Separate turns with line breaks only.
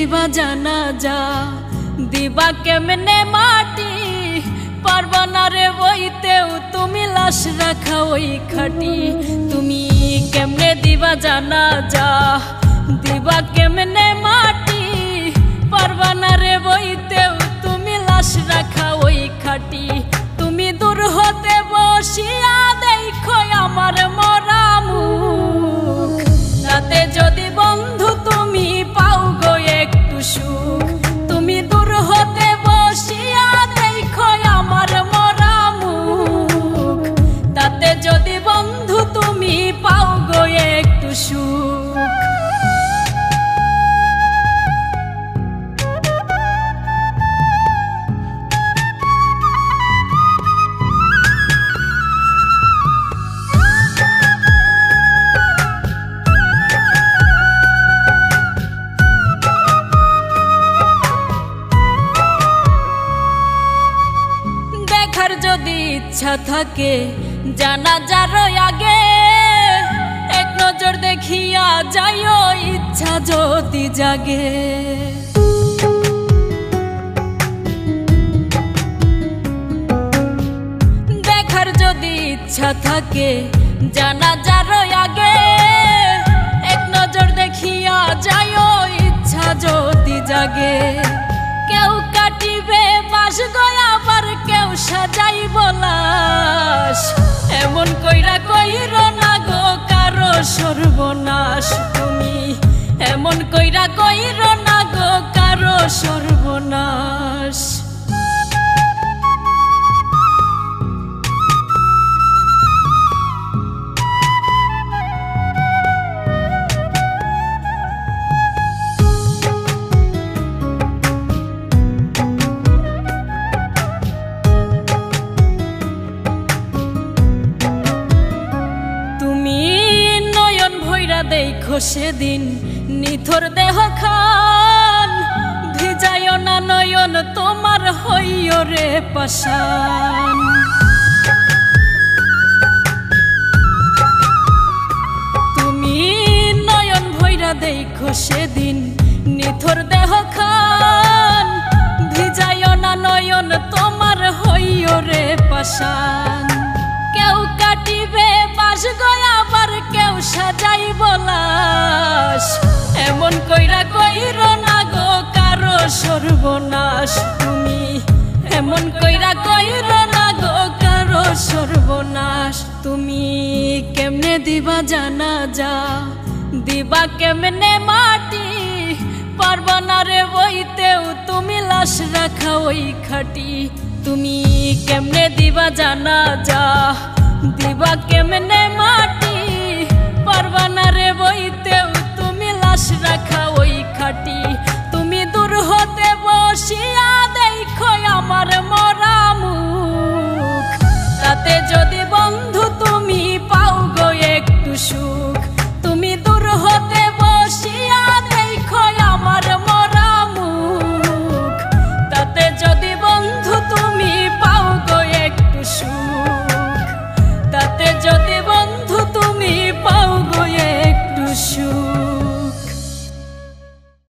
दिवा जाना जा दिवा केमने माटी पारबाना रे वईते तुमी लाश रखा वही खाटी तुमी केमने दिवा जाना जा दिवा केमने माटी पारबाना रे वईते तुमी लाश रखा वही खाटी तुमी दूर होते बसिया देखो आमार मरा मुख ताते जदि बंधु तुमी पाओ गो एकटू सुख तुमी दूर होते बसिया देखो आमार मरा मुख ताते जदि बंधु तुमी पाओ गो एकटू सुख। যদি ইচ্ছা থাকে জানা যার আগে এক নজর দেখিয়া যাইও ইচ্ছা যদি জাগে দেখার যদি ইচ্ছা থাকে জানা যার আগে এক নজর দেখিয়া যাইও ইচ্ছা যদি জাগে কেউ কাটিবে বাস গয়া আবার কেউ সাজাইব লাশ এমন কইরা কইর না গো কারো সর্বনাশ তুমি এমন কইরা কইর না গো কারো সর্বনাশ। देखो सेदिन निथर देह खान भिजाय ना नयन तोमार हइयो रे पाषाण तुमी नयन भैरा देखो सेदिन निथर देह खान भिजाय ना नयन तोमार हइयो रे पाषाण केउ काटिबे बास गया आবার কেউ সাজাইব লাশ এমন কইরা কইর না গো কারো সর্বনাশ তুমি এমন কইরা কইর না গো কারো সর্বনাশ তুমি কেমনে দিবা জানা যা দিবা কেমনে মাটি পারবানা রে বইতে তুমি লাশ রাখা ওই খাটি তুমি কেমনে দিবা জানা যা দিবা কেমনে মাটি পারবানা রে বইতে তুমি লাশ রাখা